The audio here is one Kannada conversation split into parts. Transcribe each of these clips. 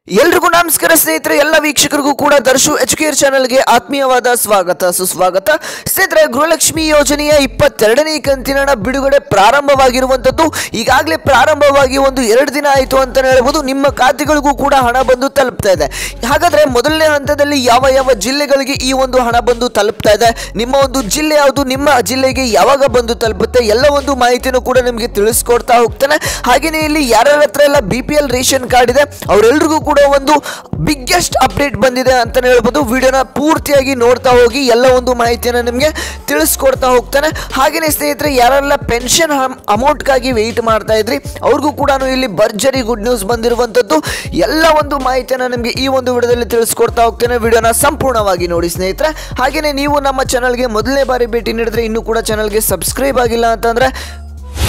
ಎಲ್ರಿಗೂ ನಮಸ್ಕಾರ ಸ್ನೇಹಿತರೆ, ಎಲ್ಲ ವೀಕ್ಷಕರಿಗೂ ಕೂಡ ದರ್ಶು ಎಜುಕೇರ್ ಚಾನೆಲ್ಗೆ ಆತ್ಮೀಯವಾದ ಸ್ವಾಗತ ಸುಸ್ವಾಗತ. ಸ್ನೇಹಿತರೆ, ಗೃಹಲಕ್ಷ್ಮಿ ಯೋಜನೆಯ 22ನೇ ಕಂತಿನ ಹಣ ಬಿಡುಗಡೆ ಪ್ರಾರಂಭವಾಗಿರುವಂಥದ್ದು. ಈಗಾಗಲೇ ಪ್ರಾರಂಭವಾಗಿ 2 ದಿನ ಆಯಿತು ಅಂತ ಹೇಳ್ಬೋದು. ನಿಮ್ಮ ಖಾತೆಗಳಿಗೂ ಕೂಡ ಹಣ ಬಂದು ತಲುಪ್ತಾ ಇದೆ. ಹಾಗಾದ್ರೆ ಮೊದಲನೇ ಹಂತದಲ್ಲಿ ಯಾವ ಜಿಲ್ಲೆಗಳಿಗೆ ಈ ಒಂದು ಹಣ ಬಂದು ತಲುಪ್ತಾ ಇದೆ, ನಿಮ್ಮ ಒಂದು ಜಿಲ್ಲೆ ಯಾವುದು, ನಿಮ್ಮ ಜಿಲ್ಲೆಗೆ ಯಾವಾಗ ಬಂದು ತಲುಪುತ್ತೆ, ಎಲ್ಲ ಒಂದು ಮಾಹಿತಿಯನ್ನು ಕೂಡ ನಿಮಗೆ ತಿಳಿಸ್ಕೊಡ್ತಾ ಹೋಗ್ತಾನೆ. ಹಾಗೆಯೇ ಇಲ್ಲಿ ಯಾರ್ಯಾರ ಹತ್ರ ಎಲ್ಲ BPL ರೇಷನ್ ಕಾರ್ಡ್ ಇದೆ ಅವರೆಲ್ಲರಿಗೂ ಕೂಡ ಒಂದು ಬಿಗ್ಗೆಸ್ಟ್ ಅಪ್ಡೇಟ್ ಬಂದಿದೆ ಅಂತ ಹೇಳ್ಬೋದು. ವಿಡಿಯೋನ ಪೂರ್ತಿಯಾಗಿ ನೋಡ್ತಾ ಹೋಗಿ ಎಲ್ಲ ಒಂದು ಮಾಹಿತಿಯನ್ನು ನಿಮಗೆ ತಿಳಿಸ್ಕೊಡ್ತಾ ಹೋಗ್ತಾನೆ. ಹಾಗೆಯೇ ಸ್ನೇಹಿತರೆ, ಯಾರೆಲ್ಲ ಪೆನ್ಷನ್ ಅಮೌಂಟ್ಗಾಗಿ ವೆಯ್ಟ್ ಮಾಡ್ತಾ ಇದ್ರಿ ಅವ್ರಿಗೂ ಕೂಡ ಇಲ್ಲಿ ಭರ್ಜರಿ ಗುಡ್ ನ್ಯೂಸ್ ಬಂದಿರುವಂಥದ್ದು. ಎಲ್ಲ ಒಂದು ಮಾಹಿತಿಯನ್ನು ನಿಮಗೆ ಈ ಒಂದು ವಿಡಿಯೋದಲ್ಲಿ ತಿಳಿಸ್ಕೊಡ್ತಾ ಹೋಗ್ತೇನೆ. ವಿಡಿಯೋನ ಸಂಪೂರ್ಣವಾಗಿ ನೋಡಿ ಸ್ನೇಹಿತರೆ. ಹಾಗೆಯೇ ನೀವು ನಮ್ಮ ಚಾನಲ್ಗೆ ಮೊದಲನೇ ಬಾರಿ ಭೇಟಿ ನೀಡಿದ್ರೆ ಇನ್ನೂ ಕೂಡ ಚಾನಲ್ಗೆ ಸಬ್ಸ್ಕ್ರೈಬ್ ಆಗಿಲ್ಲ ಅಂತಂದ್ರೆ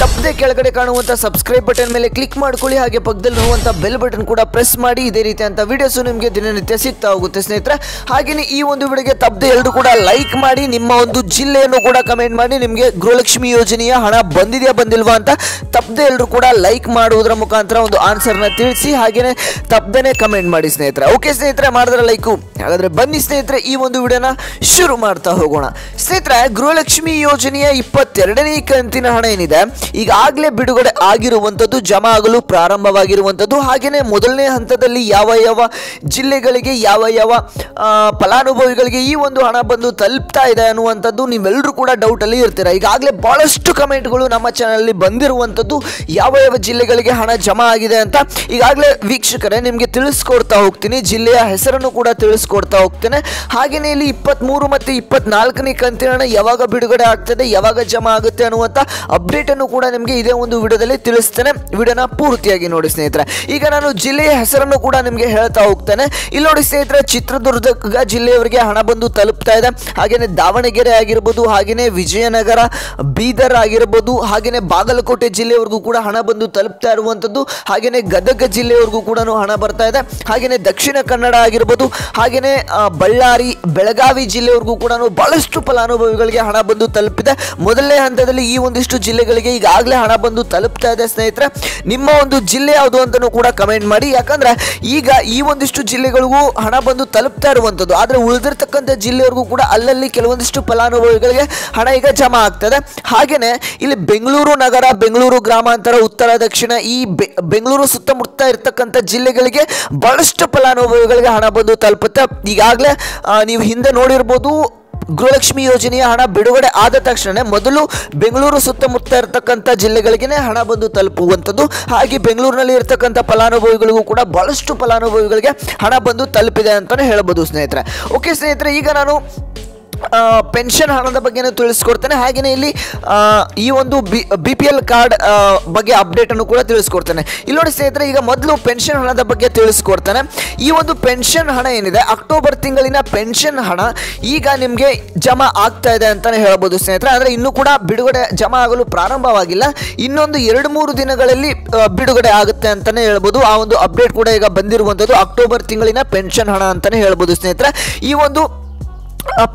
ತಪ್ಪದೆ ಕೆಳಗಡೆ ಕಾಣುವಂಥ ಸಬ್ಸ್ಕ್ರೈಬ್ ಬಟನ್ ಮೇಲೆ ಕ್ಲಿಕ್ ಮಾಡ್ಕೊಳ್ಳಿ. ಹಾಗೆ ಪಕ್ಕದಲ್ಲಿ ಇರುವಂಥ ಬೆಲ್ ಬಟನ್ ಕೂಡ ಪ್ರೆಸ್ ಮಾಡಿ. ಇದೇ ರೀತಿಯಂಥ ವಿಡಿಯೋಸು ನಿಮಗೆ ದಿನನಿತ್ಯ ಸಿಗ್ತಾ ಹೋಗುತ್ತೆ ಸ್ನೇಹಿತರೆ. ಹಾಗೆಯೇ ಈ ಒಂದು ವಿಡಿಯೋಗೆ ತಪ್ಪದೆ ಎಲ್ಲರೂ ಕೂಡ ಲೈಕ್ ಮಾಡಿ, ನಿಮ್ಮ ಒಂದು ಜಿಲ್ಲೆಯನ್ನು ಕೂಡ ಕಮೆಂಟ್ ಮಾಡಿ. ನಿಮಗೆ ಗೃಹಲಕ್ಷ್ಮಿ ಯೋಜನೆಯ ಹಣ ಬಂದಿದೆಯಾ ಬಂದಿಲ್ವಾ ಅಂತ ತಪ್ಪದೆ ಎಲ್ಲರೂ ಕೂಡ ಲೈಕ್ ಮಾಡುವುದರ ಮುಖಾಂತರ ಒಂದು ಆನ್ಸರ್ನ ತಿಳಿಸಿ. ಹಾಗೆಯೇ ತಪ್ಪದೇ ಕಮೆಂಟ್ ಮಾಡಿ ಸ್ನೇಹಿತರೆ. ಓಕೆ ಸ್ನೇಹಿತರೆ, ಮಾಡಿದ್ರೆ ಲೈಕು. ಹಾಗಾದರೆ ಬನ್ನಿ ಸ್ನೇಹಿತರೆ, ಈ ಒಂದು ವಿಡಿಯೋನ ಶುರು ಮಾಡ್ತಾ ಹೋಗೋಣ. ಸ್ನೇಹಿತರೆ, ಗೃಹಲಕ್ಷ್ಮಿ ಯೋಜನೆಯ 22ನೇ ಕಂತಿನ ಹಣ ಏನಿದೆ ಈಗಾಗಲೇ ಬಿಡುಗಡೆ ಆಗಿರುವಂಥದ್ದು, ಜಮಾ ಆಗಲು ಪ್ರಾರಂಭವಾಗಿರುವಂಥದ್ದು. ಹಾಗೆಯೇ ಮೊದಲನೇ ಹಂತದಲ್ಲಿ ಯಾವ ಜಿಲ್ಲೆಗಳಿಗೆ ಯಾವ ಫಲಾನುಭವಿಗಳಿಗೆ ಈ ಒಂದು ಹಣ ಬಂದು ತಲುಪ್ತಾ ಇದೆ ಅನ್ನುವಂಥದ್ದು ನೀವೆಲ್ಲರೂ ಕೂಡ ಡೌಟಲ್ಲಿ ಇರ್ತೀರ. ಈಗಾಗಲೇ ಭಾಳಷ್ಟು ಕಮೆಂಟ್ಗಳು ನಮ್ಮ ಚಾನಲಲ್ಲಿ ಬಂದಿರುವಂಥದ್ದು, ಯಾವ ಜಿಲ್ಲೆಗಳಿಗೆ ಹಣ ಜಮಾ ಆಗಿದೆ ಅಂತ. ಈಗಾಗಲೇ ವೀಕ್ಷಕರೇ ನಿಮಗೆ ತಿಳಿಸ್ಕೊಡ್ತಾ ಹೋಗ್ತೀನಿ, ಜಿಲ್ಲೆಯ ಹೆಸರನ್ನು ಕೂಡ ತಿಳಿಸ್ಕೊಡ್ತಾ ಹೋಗ್ತೇನೆ. ಹಾಗೆಯೇ ಇಲ್ಲಿ 23 ಮತ್ತು 24ನೇ ಕಂತಿನ ಹಣ ಯಾವಾಗ ಬಿಡುಗಡೆ ಆಗ್ತದೆ, ಯಾವಾಗ ಜಮಾ ಆಗುತ್ತೆ ಅನ್ನುವಂಥ ಅಪ್ಡೇಟನ್ನು ಕೂಡ ನಿಮಗೆ ಇದೇ ಒಂದು ವಿಡಿಯೋದಲ್ಲಿ ತಿಳಿಸ್ತೇನೆ. ವಿಡಿಯೋನ ಪೂರ್ತಿಯಾಗಿ ನೋಡಿ ಸ್ನೇಹಿತರೆ. ಈಗ ನಾನು ಜಿಲ್ಲೆಯ ಹೆಸರನ್ನು ಕೂಡ ನಿಮಗೆ ಹೇಳ್ತಾ ಹೋಗ್ತೇನೆ. ಇಲ್ಲಿ ನೋಡಿ ಸ್ನೇಹಿತರೆ, ಚಿತ್ರದುರ್ಗ ಜಿಲ್ಲೆಯವರಿಗೆ ಹಣ ಬಂದು ತಲುಪ್ತಾ ಇದೆ. ಹಾಗೆಯೇ ದಾವಣಗೆರೆ ಆಗಿರ್ಬೋದು, ಹಾಗೆಯೇ ವಿಜಯನಗರ, ಬೀದರ್ ಆಗಿರ್ಬೋದು, ಹಾಗೆಯೇ ಬಾಗಲಕೋಟೆ ಜಿಲ್ಲೆಯವರೆಗೂ ಕೂಡ ಹಣ ಬಂದು ತಲುಪ್ತಾ ಇರುವಂಥದ್ದು. ಹಾಗೆಯೇ ಗದಗ ಜಿಲ್ಲೆಯವರೆಗೂ ಕೂಡ ಹಣ ಬರ್ತಾ ಇದೆ. ಹಾಗೆಯೇ ದಕ್ಷಿಣ ಕನ್ನಡ ಆಗಿರ್ಬೋದು, ಹಾಗೆಯೇ ಬಳ್ಳಾರಿ, ಬೆಳಗಾವಿ ಜಿಲ್ಲೆಯವರೆಗೂ ಕೂಡ ಬಹಳಷ್ಟು ಫಲಾನುಭವಿಗಳಿಗೆ ಹಣ ಬಂದು ತಲುಪಿದೆ. ಮೊದಲನೇ ಹಂತದಲ್ಲಿ ಈ ಒಂದಿಷ್ಟು ಜಿಲ್ಲೆಗಳಿಗೆ ಈಗಾಗಲೇ ಹಣ ಬಂದು ತಲುಪ್ತಾ ಇದೆ ಸ್ನೇಹಿತರೆ. ನಿಮ್ಮ ಒಂದು ಜಿಲ್ಲೆ ಯಾವುದು ಅಂತಲೂ ಕೂಡ ಕಮೆಂಟ್ ಮಾಡಿ. ಯಾಕಂದ್ರೆ ಈಗ ಈ ಒಂದಿಷ್ಟು ಜಿಲ್ಲೆಗಳಿಗೂ ಹಣ ಬಂದು ತಲುಪ್ತಾ ಇರುವಂಥದ್ದು, ಆದರೆ ಉಳಿದಿರ್ತಕ್ಕಂಥ ಜಿಲ್ಲೆಯವರೆಗೂ ಕೂಡ ಅಲ್ಲಲ್ಲಿ ಕೆಲವೊಂದಿಷ್ಟು ಫಲಾನುಭವಿಗಳಿಗೆ ಹಣ ಈಗ ಜಮಾ ಆಗ್ತದೆ. ಹಾಗೆಯೇ ಇಲ್ಲಿ ಬೆಂಗಳೂರು ನಗರ, ಬೆಂಗಳೂರು ಗ್ರಾಮಾಂತರ, ಉತ್ತರ, ದಕ್ಷಿಣ, ಈ ಬೆಂಗಳೂರು ಸುತ್ತಮುತ್ತ ಇರ್ತಕ್ಕಂಥ ಜಿಲ್ಲೆಗಳಿಗೆ ಬಹಳಷ್ಟು ಫಲಾನುಭವಿಗಳಿಗೆ ಹಣ ಬಂದು ತಲುಪುತ್ತೆ. ಈಗಾಗಲೇ ನೀವು ಹಿಂದೆ ನೋಡಿರ್ಬೋದು, ಗೃಹಲಕ್ಷ್ಮಿ ಯೋಜನೆಯ ಹಣ ಬಿಡುಗಡೆ ಆದ ತಕ್ಷಣ ಮೊದಲು ಬೆಂಗಳೂರು ಸುತ್ತಮುತ್ತ ಇರತಕ್ಕಂಥ ಜಿಲ್ಲೆಗಳಿಗೆ ಹಣ ಬಂದು ತಲುಪುವಂಥದ್ದು. ಹಾಗೆ ಬೆಂಗಳೂರಿನಲ್ಲಿ ಇರತಕ್ಕಂಥ ಫಲಾನುಭವಿಗಳಿಗೂ ಕೂಡ ಬಹಳಷ್ಟು ಫಲಾನುಭವಿಗಳಿಗೆ ಹಣ ಬಂದು ತಲುಪಿದೆ ಅಂತಲೇ ಹೇಳ್ಬೋದು ಸ್ನೇಹಿತರೆ. ಓಕೆ ಸ್ನೇಹಿತರೆ, ಈಗ ನಾನು ಪೆನ್ಷನ್ ಹಣದ ಬಗ್ಗೆ ತಿಳಿಸ್ಕೊಡ್ತೇನೆ. ಹಾಗೆಯೇ ಇಲ್ಲಿ ಈ ಒಂದು BPL ಕಾರ್ಡ್ ಬಗ್ಗೆ ಅಪ್ಡೇಟನ್ನು ಕೂಡ ತಿಳಿಸ್ಕೊಡ್ತೇನೆ. ಇಲ್ಲಿ ನೋಡಿ ಸ್ನೇಹಿತರೆ, ಈಗ ಮೊದಲು ಪೆನ್ಷನ್ ಹಣದ ಬಗ್ಗೆ ತಿಳಿಸ್ಕೊಡ್ತೇನೆ. ಈ ಒಂದು ಪೆನ್ಷನ್ ಹಣ ಏನಿದೆ, ಅಕ್ಟೋಬರ್ ತಿಂಗಳಿನ ಪೆನ್ಷನ್ ಹಣ ಈಗ ನಿಮಗೆ ಜಮಾ ಆಗ್ತಾ ಇದೆ ಅಂತಲೇ ಹೇಳ್ಬೋದು ಸ್ನೇಹಿತರೆ. ಆದರೆ ಇನ್ನೂ ಕೂಡ ಬಿಡುಗಡೆ ಜಮಾ ಆಗಲು ಪ್ರಾರಂಭವಾಗಿಲ್ಲ. ಇನ್ನೊಂದು 2-3 ದಿನಗಳಲ್ಲಿ ಬಿಡುಗಡೆ ಆಗುತ್ತೆ ಅಂತಲೇ ಹೇಳ್ಬೋದು. ಆ ಒಂದು ಅಪ್ಡೇಟ್ ಕೂಡ ಈಗ ಬಂದಿರುವಂಥದ್ದು, ಅಕ್ಟೋಬರ್ ತಿಂಗಳಿನ ಪೆನ್ಷನ್ ಹಣ ಅಂತಲೇ ಹೇಳ್ಬೋದು ಸ್ನೇಹಿತರೆ. ಈ ಒಂದು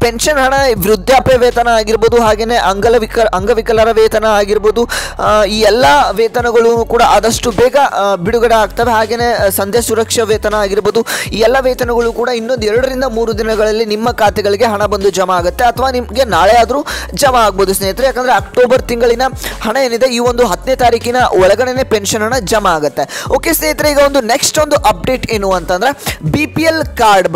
ಪೆನ್ಷನ್ ಹಣ ವೃದ್ಧಾಪ್ಯ ವೇತನ ಆಗಿರ್ಬೋದು, ಹಾಗೆಯೇ ಅಂಗವಿಕಲರ ವೇತನ ಆಗಿರ್ಬೋದು, ಈ ಎಲ್ಲ ವೇತನಗಳು ಕೂಡ ಆದಷ್ಟು ಬೇಗ ಬಿಡುಗಡೆ ಆಗ್ತವೆ. ಹಾಗೆಯೇ ಸಂಧ್ಯಾ ಸುರಕ್ಷಾ ವೇತನ ಆಗಿರ್ಬೋದು, ಈ ಎಲ್ಲ ವೇತನಗಳು ಕೂಡ ಇನ್ನೊಂದು 2-3 ದಿನಗಳಲ್ಲಿ ನಿಮ್ಮ ಖಾತೆಗಳಿಗೆ ಹಣ ಬಂದು ಜಮಾ ಆಗುತ್ತೆ, ಅಥವಾ ನಿಮಗೆ ನಾಳೆ ಆದರೂ ಜಮಾ ಆಗ್ಬೋದು ಸ್ನೇಹಿತರೆ. ಯಾಕಂದರೆ ಅಕ್ಟೋಬರ್ ತಿಂಗಳಿನ ಹಣ ಏನಿದೆ ಈ ಒಂದು 10ನೇ ತಾರೀಕಿನ ಒಳಗಡೆ ಪೆನ್ಷನ್ ಹಣ ಜಮಾ ಆಗುತ್ತೆ. ಓಕೆ ಸ್ನೇಹಿತರೆ, ಈಗ ಒಂದು ನೆಕ್ಸ್ಟ್ ಒಂದು ಅಪ್ಡೇಟ್ ಏನು ಅಂತಂದ್ರೆ BPL ಕಾರ್ಡ್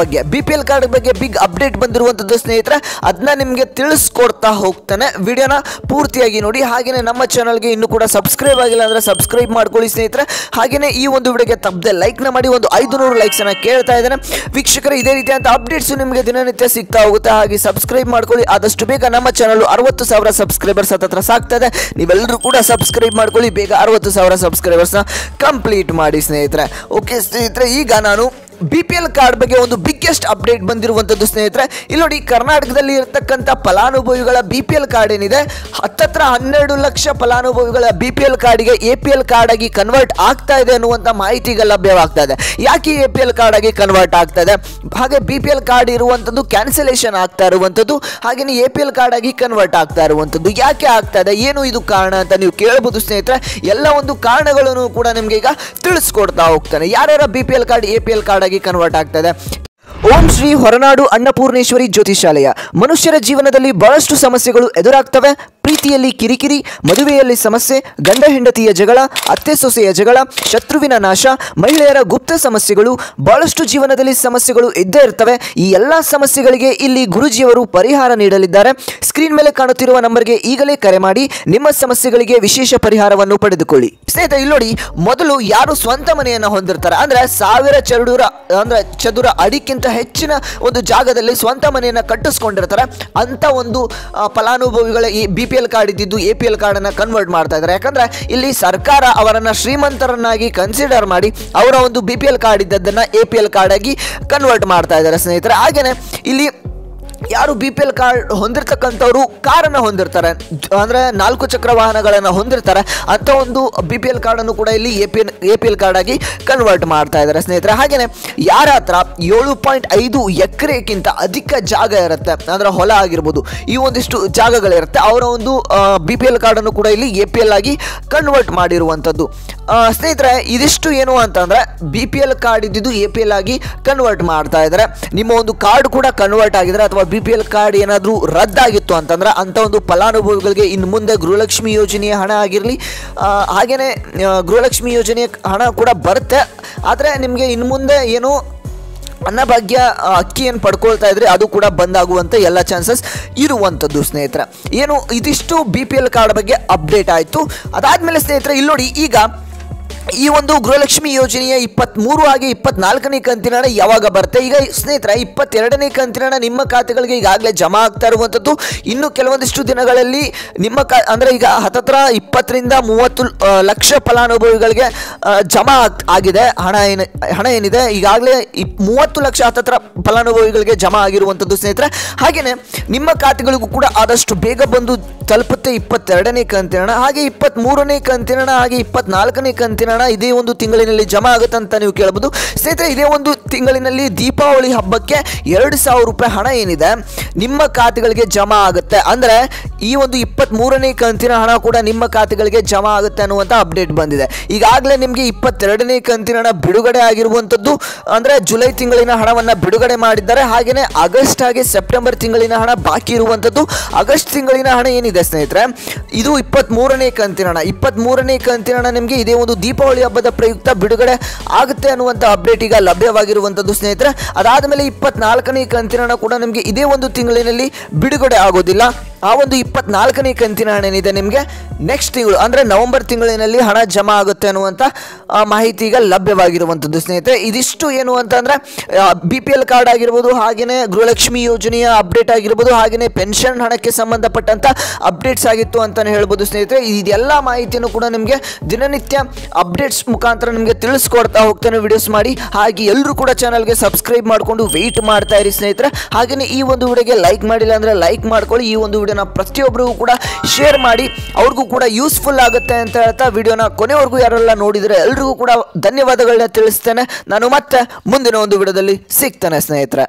ಬಗ್ಗೆ ಬಿಗ್ ಅಪ್ಡೇಟ್ ಬಂದಿರುವಂಥದ್ದು ಸ್ನೇಹಿತರೆ. ಅದನ್ನ ನಿಮಗೆ ತಿಳಿಸ್ಕೊಡ್ತಾ ಹೋಗ್ತಾನೆ. ವಿಡಿಯೋನ ಪೂರ್ತಿಯಾಗಿ ನೋಡಿ. ಹಾಗೆಯೇ ನಮ್ಮ ಚಾನಲ್ಗೆ ಇನ್ನೂ ಕೂಡ ಸಬ್ಸ್ಕ್ರೈಬ್ ಆಗಿಲ್ಲ ಅಂದರೆ ಸಬ್ಸ್ಕ್ರೈಬ್ ಮಾಡ್ಕೊಳ್ಳಿ ಸ್ನೇಹಿತರೆ. ಹಾಗೆಯೇ ಈ ಒಂದು ವಿಡಿಯೋಗೆ ತಪ್ಪದೆ ಲೈಕ್ನ ಮಾಡಿ. ಒಂದು 500 ಲೈಕ್ಸನ್ನು ಕೇಳ್ತಾ ಇದ್ದೇನೆ ವೀಕ್ಷಕರೇ. ಇದೇ ರೀತಿಯಂಥ ಅಪ್ಡೇಟ್ಸು ನಿಮಗೆ ದಿನನಿತ್ಯ ಸಿಗ್ತಾ ಹೋಗುತ್ತೆ. ಹಾಗೆ ಸಬ್ಸ್ಕ್ರೈಬ್ ಮಾಡ್ಕೊಳ್ಳಿ ಆದಷ್ಟು ಬೇಗ. ನಮ್ಮ ಚಾನಲ್ 60,000 ಸಬ್ಸ್ಕ್ರೈಬರ್ಸ್ ಹತ್ರ ಸಾಕ್ತಾ ಇದೆ. ನೀವೆಲ್ಲರೂ ಕೂಡ ಸಬ್ಸ್ಕ್ರೈಬ್ ಮಾಡ್ಕೊಳ್ಳಿ. ಬೇಗ 60,000 ಸಬ್ಸ್ಕ್ರೈಬರ್ಸ್ನ ಕಂಪ್ಲೀಟ್ ಮಾಡಿ ಸ್ನೇಹಿತರೆ. ಓಕೆ ಸ್ನೇಹಿತರೆ, ಈಗ ನಾನು BPL ಕಾರ್ಡ್ ಬಗ್ಗೆ ಒಂದು ಬಿಗ್ಗೆಸ್ಟ್ ಅಪ್ಡೇಟ್ ಬಂದಿರುವಂತದ್ದು ಸ್ನೇಹಿತರೆ. ಇಲ್ಲಿ ನೋಡಿ, ಕರ್ನಾಟಕದಲ್ಲಿ ಇರತಕ್ಕಂತ ಫಲಾನುಭವಿಗಳ BPL ಕಾರ್ಡ್ ಏನಿದೆ, ಹತ್ತತ್ರ 12 ಲಕ್ಷ ಫಲಾನುಭವಿಗಳ BPL ಕಾರ್ಡ್ಗೆ APL ಕಾರ್ಡ್ ಆಗಿ ಕನ್ವರ್ಟ್ ಆಗ್ತಾ ಇದೆ ಅನ್ನುವಂತ ಮಾಹಿತಿ ಈಗ ಲಭ್ಯವಾಗ್ತಾ ಇದೆ. ಯಾಕೆ APL ಕಾರ್ಡ್ ಆಗಿ ಕನ್ವರ್ಟ್ ಆಗ್ತಾ ಇದೆ, ಹಾಗೆ BPL ಕಾರ್ಡ್ ಇರುವಂತದ್ದು ಕ್ಯಾನ್ಸಲೇಷನ್ ಆಗ್ತಾ ಇರುವಂತದ್ದು, ಹಾಗೆ APL ಕಾರ್ಡ್ ಆಗಿ ಕನ್ವರ್ಟ್ ಆಗ್ತಾ ಇರುವಂತದ್ದು ಯಾಕೆ ಆಗ್ತಾ ಇದೆ, ಏನು ಇದು ಕಾರಣ ಅಂತ ನೀವು ಕೇಳಬಹುದು ಸ್ನೇಹಿತರೆ. ಎಲ್ಲ ಒಂದು ಕಾರಣಗಳನ್ನು ಕೂಡ ನಿಮ್ಗೆ ಈಗ ತಿಳಿಸ್ಕೊಡ್ತಾ ಹೋಗ್ತಾನೆ. ಯಾರ್ಯಾರ BPL ಕಾರ್ಡ್ APL ಕಾರ್ಡ್ ಆಗಿ ಕನ್ವರ್ಟ್ ಆಗ್ತದೆ. ಓಂ ಶ್ರೀ ಹೊರನಾಡು ಅನ್ನಪೂರ್ಣೇಶ್ವರಿ ಜ್ಯೋತಿಷಾಲಯ. ಮನುಷ್ಯರ ಜೀವನದಲ್ಲಿ ಬಹಳಷ್ಟು ಸಮಸ್ಯೆಗಳು ಎದುರಾಗ್ತವೆ. ಪ್ರೀತಿಯಲ್ಲಿ ಕಿರಿಕಿರಿ, ಮದುವೆಯಲ್ಲಿ ಸಮಸ್ಯೆ, ಗಂಡ ಹೆಂಡತಿಯ ಜಗಳ, ಅತ್ತೆ ಸೊಸೆಯ ಜಗಳ, ಶತ್ರುವಿನ ನಾಶ, ಮಹಿಳೆಯರ ಗುಪ್ತ ಸಮಸ್ಯೆಗಳು, ಬಹಳಷ್ಟು ಜೀವನದಲ್ಲಿ ಸಮಸ್ಯೆಗಳು ಇದ್ದೇ ಇರ್ತವೆ. ಈ ಎಲ್ಲ ಸಮಸ್ಯೆಗಳಿಗೆ ಇಲ್ಲಿ ಗುರುಜಿಯವರು ಪರಿಹಾರ ನೀಡಲಿದ್ದಾರೆ. ಸ್ಕ್ರೀನ್ ಮೇಲೆ ಕಾಣುತ್ತಿರುವ ನಂಬರ್ಗೆ ಈಗಲೇ ಕರೆ ಮಾಡಿ ನಿಮ್ಮ ಸಮಸ್ಯೆಗಳಿಗೆ ವಿಶೇಷ ಪರಿಹಾರವನ್ನು ಪಡೆದುಕೊಳ್ಳಿ. ಸ್ನೇಹಿತರೆ, ಇಲ್ಲಿ ನೋಡಿ, ಮೊದಲು ಯಾರು ಸ್ವಂತ ಮನೆಯನ್ನು ಹೊಂದಿರ್ತಾರೆ, ಅಂದ್ರೆ 1000 ಚದುರ ಅಡಿಕ್ಕಿಂತ ಹೆಚ್ಚಿನ ಒಂದು ಜಾಗದಲ್ಲಿ ಸ್ವಂತ ಮನೆಯನ್ನು ಕಟ್ಟಿಸ್ಕೊಂಡಿರ್ತಾರೆ, ಅಂತ ಒಂದು ಫಲಾನುಭವಿಗಳ ಈ BPL ಕಾರ್ಡ್ ಇದ್ದಿದ್ದು APL ಕಾರ್ಡ್ ಅನ್ನ ಕನ್ವರ್ಟ್ ಮಾಡ್ತಾ ಇದ್ದಾರೆ. ಯಾಕಂದ್ರೆ ಇಲ್ಲಿ ಸರ್ಕಾರ ಅವರನ್ನ ಶ್ರೀಮಂತರನ್ನಾಗಿ ಕನ್ಸಿಡರ್ ಮಾಡಿ ಅವರ ಒಂದು BPL ಕಾರ್ಡ್ ಇದ್ದದನ್ನ APL ಕಾರ್ಡ್ ಆಗಿ ಕನ್ವರ್ಟ್ ಮಾಡ್ತಾ ಇದ್ದಾರೆ ಸ್ನೇಹಿತರೆ. ಹಾಗೇನೆ ಇಲ್ಲಿ ಯಾರು BPL ಕಾರ್ಡ್ ಹೊಂದಿರತಕ್ಕಂಥವ್ರು ಕಾರನ್ನು ಹೊಂದಿರ್ತಾರೆ, ಅಂದರೆ 4 ಚಕ್ರ ವಾಹನಗಳನ್ನು ಹೊಂದಿರ್ತಾರೆ, ಅಂತ ಒಂದು BPL ಕಾರ್ಡನ್ನು ಕೂಡ ಇಲ್ಲಿ APL ಕಾರ್ಡ್ ಆಗಿ ಕನ್ವರ್ಟ್ ಮಾಡ್ತಾ ಇದ್ದಾರೆ ಸ್ನೇಹಿತರೆ. ಹಾಗೆಯೇ ಯಾರ ಹತ್ರ 7.5 ಎಕರೆಗಿಂತ ಅಧಿಕ ಜಾಗ ಇರುತ್ತೆ, ಅಂದರೆ ಹೊಲ ಆಗಿರ್ಬೋದು, ಈ ಒಂದಿಷ್ಟು ಜಾಗಗಳಿರುತ್ತೆ, ಅವರ ಒಂದು BPL ಕಾರ್ಡನ್ನು ಕೂಡ ಇಲ್ಲಿ APL ಆಗಿ ಕನ್ವರ್ಟ್ ಮಾಡಿರುವಂಥದ್ದು ಸ್ನೇಹಿತರೆ. ಇದಿಷ್ಟು ಏನು ಅಂತಂದರೆ BPL ಕಾರ್ಡ್ ಇದ್ದಿದ್ದು APL ಆಗಿ ಕನ್ವರ್ಟ್ ಮಾಡ್ತಾ ಇದ್ದಾರೆ. ನಿಮ್ಮ ಒಂದು ಕಾರ್ಡ್ ಕೂಡ ಕನ್ವರ್ಟ್ ಆಗಿದ್ರೆ ಅಥವಾ BPL ಕಾರ್ಡ್ ಏನಾದರೂ ರದ್ದಾಗಿತ್ತು ಅಂತಂದ್ರೆ ಅಂಥ ಒಂದು ಫಲಾನುಭವಿಗಳಿಗೆ ಇನ್ನು ಮುಂದೆ ಗೃಹಲಕ್ಷ್ಮಿ ಯೋಜನೆಯ ಹಣ ಆಗಿರಲಿ, ಹಾಗೆಯೇ ಗೃಹಲಕ್ಷ್ಮಿ ಯೋಜನೆಯ ಹಣ ಕೂಡ ಬರುತ್ತೆ. ಆದರೆ ನಿಮಗೆ ಇನ್ನು ಮುಂದೆ ಏನು ಅನ್ನಭಾಗ್ಯ ಅಕ್ಕಿಯನ್ನು ಪಡ್ಕೊಳ್ತಾ ಇದ್ರೆ ಅದು ಕೂಡ ಬಂದಾಗುವಂಥ ಎಲ್ಲ ಚಾನ್ಸಸ್ ಇರುವಂಥದ್ದು ಸ್ನೇಹಿತರೆ. ಏನು ಇದಿಷ್ಟು BPL ಕಾರ್ಡ್ ಬಗ್ಗೆ ಅಪ್ಡೇಟ್ ಆಯಿತು. ಅದಾದಮೇಲೆ ಸ್ನೇಹಿತರೆ, ಇಲ್ಲಿ ನೋಡಿ, ಈಗ ಈ ಒಂದು ಗೃಹಲಕ್ಷ್ಮಿ ಯೋಜನೆಯ 23 ಹಾಗೆ 24ನೇ ಕಂತಿನ ಹಣ ಯಾವಾಗ ಬರುತ್ತೆ? ಈಗ ಸ್ನೇಹಿತರೆ, 22ನೇ ಕಂತಿನ ಹಣ ನಿಮ್ಮ ಖಾತೆಗಳಿಗೆ ಈಗಾಗಲೇ ಜಮಾ ಆಗ್ತಾ ಇರುವಂಥದ್ದು. ಇನ್ನು ಕೆಲವೊಂದಿಷ್ಟು ದಿನಗಳಲ್ಲಿ ನಿಮ್ಮ ಅಂದರೆ ಈಗ ಹತ್ತತ್ರ 20ರಿಂದ 30 ಲಕ್ಷ ಫಲಾನುಭವಿಗಳಿಗೆ ಜಮಾ ಆಗಿದೆ ಹಣ ಏನಿದೆ ಈಗಾಗಲೇ 30 ಲಕ್ಷ ಹತ್ತತ್ರ ಫಲಾನುಭವಿಗಳಿಗೆ ಜಮಾ ಆಗಿರುವಂಥದ್ದು ಸ್ನೇಹಿತರೆ. ಹಾಗೆಯೇ ನಿಮ್ಮ ಖಾತೆಗಳಿಗೂ ಕೂಡ ಆದಷ್ಟು ಬೇಗ ಬಂದು ತಲುಪುತ್ತೆ 22ನೇ ಕಂತಿನ ಹಣ. ಹಾಗೆ 23ನೇ ಕಂತಿನ ಹಣ ಹಾಗೆ 24ನೇ ಕಂತಿನ ಹಣ ಇದೇ ಒಂದು ತಿಂಗಳಿನಲ್ಲಿ ಜಮಾ ಆಗುತ್ತೆ ಅಂತ ನೀವು ಕೇಳಬಹುದು ಸ್ನೇಹಿತರೆ. ಇದೇ ಒಂದು ತಿಂಗಳಿನಲ್ಲಿ ದೀಪಾವಳಿ ಹಬ್ಬಕ್ಕೆ 2,000 ರೂಪಾಯಿ ಹಣ ಏನಿದೆ ನಿಮ್ಮ ಖಾತೆಗಳಿಗೆ ಜಮಾ ಆಗುತ್ತೆ. ಅಂದರೆ ಈ ಒಂದು 23ನೇ ಕಂತಿನ ಹಣ ಕೂಡ ನಿಮ್ಮ ಖಾತೆಗಳಿಗೆ ಜಮಾ ಆಗುತ್ತೆ ಅನ್ನುವಂಥ ಅಪ್ಡೇಟ್ ಬಂದಿದೆ. ಈಗಾಗಲೇ ನಿಮಗೆ 22ನೇ ಕಂತಿನ ಹಣ ಬಿಡುಗಡೆ ಆಗಿರುವಂಥದ್ದು, ಅಂದರೆ ಜುಲೈ ತಿಂಗಳಿನ ಹಣವನ್ನು ಬಿಡುಗಡೆ ಮಾಡಿದ್ದಾರೆ. ಹಾಗೆಯೇ ಆಗಸ್ಟ್ ಹಾಗೆ ಸೆಪ್ಟೆಂಬರ್ ತಿಂಗಳಿನ ಹಣ ಬಾಕಿ ಇರುವಂಥದ್ದು. ಆಗಸ್ಟ್ ತಿಂಗಳಿನ ಹಣ ಏನಿದೆ ಸ್ನೇಹಿತರೆ, ಇದು 23ನೇ ಕಂತಿನ ಹಣ. 23ನೇ ಕಂತಿನ ಹಣ ನಿಮಗೆ ಇದೇ ಒಂದು ದೀಪಾವಳಿ ಹಬ್ಬದ ಪ್ರಯುಕ್ತ ಬಿಡುಗಡೆ ಆಗುತ್ತೆ ಅನ್ನುವಂಥ ಅಪ್ಡೇಟ್ ಈಗ ಲಭ್ಯವಾಗಿರುವಂಥದ್ದು ಸ್ನೇಹಿತರೆ. ಅದಾದಮೇಲೆ 24ನೇ ಕಂತಿನ ಹಣ ಕೂಡ ನಿಮಗೆ ಇದೇ ಒಂದು ತಿಂಗಳಿನಲ್ಲಿ ಬಿಡುಗಡೆ ಆಗೋದಿಲ್ಲ. ಆ ಒಂದು 24ನೇ ಕಂತಿನ ಹಣ ಏನಿದೆ ನಿಮಗೆ ನೆಕ್ಸ್ಟ್ ತಿಂಗಳು ಅಂದರೆ ನವೆಂಬರ್ ತಿಂಗಳಿನಲ್ಲಿ ಹಣ ಜಮಾ ಆಗುತ್ತೆ ಅನ್ನುವಂಥ ಮಾಹಿತಿ ಈಗ ಲಭ್ಯವಾಗಿರುವಂಥದ್ದು ಸ್ನೇಹಿತರೆ. ಇದಿಷ್ಟು ಏನು ಅಂತಂದರೆ BPL ಕಾರ್ಡ್ ಆಗಿರ್ಬೋದು, ಹಾಗೆಯೇ ಗೃಹಲಕ್ಷ್ಮಿ ಯೋಜನೆಯ ಅಪ್ಡೇಟ್ ಆಗಿರ್ಬೋದು, ಹಾಗೆಯೇ ಪೆನ್ಷನ್ ಹಣಕ್ಕೆ ಸಂಬಂಧಪಟ್ಟಂಥ ಅಪ್ಡೇಟ್ಸ್ ಆಗಿತ್ತು ಅಂತಲೇ ಹೇಳ್ಬೋದು ಸ್ನೇಹಿತರೆ. ಇದೆಲ್ಲ ಮಾಹಿತಿಯನ್ನು ಕೂಡ ನಿಮಗೆ ದಿನನಿತ್ಯ ಅಪ್ಡೇಟ್ಸ್ ಮುಖಾಂತರ ನಿಮಗೆ ತಿಳಿಸ್ಕೊಡ್ತಾ ಹೋಗ್ತಾನೆ ವಿಡಿಯೋಸ್ ಮಾಡಿ. ಹಾಗೆ ಎಲ್ಲರೂ ಕೂಡ ಚಾನಲ್ಗೆ ಸಬ್ಸ್ಕ್ರೈಬ್ ಮಾಡಿಕೊಂಡು ವೆಯ್ಟ್ ಮಾಡ್ತಾ ಇರಿ ಸ್ನೇಹಿತರೆ. ಹಾಗೆಯೇ ಈ ಒಂದು ವಿಡಿಯೋಗೆ ಲೈಕ್ ಮಾಡಿಲ್ಲ ಅಂದರೆ ಲೈಕ್ ಮಾಡ್ಕೊಳ್ಳಿ. ಈ ಒಂದು ವಿಡಿಯೋನ ಪ್ರತಿಯೊಬ್ಬರಿಗೂ ಕೂಡ ಶೇರ್ ಮಾಡಿ, ಅವ್ರಿಗೂ ಕೂಡ ಯೂಸ್ಫುಲ್ ಆಗುತ್ತೆ ಅಂತ ಹೇಳ್ತಾ ವಿಡಿಯೋನ ಕೊನೆವರೆಗೂ ಯಾರೆಲ್ಲ ನೋಡಿದರೆ ಎಲ್ರಿಗೂ ಕೂಡ ಧನ್ಯವಾದಗಳನ್ನ ತಿಳಿಸ್ತೇನೆ. ನಾನು ಮತ್ತೆ ಮುಂದಿನ ಒಂದು ವಿಡಿಯೋದಲ್ಲಿ ಸಿಗ್ತೇನೆ ಸ್ನೇಹಿತರೆ.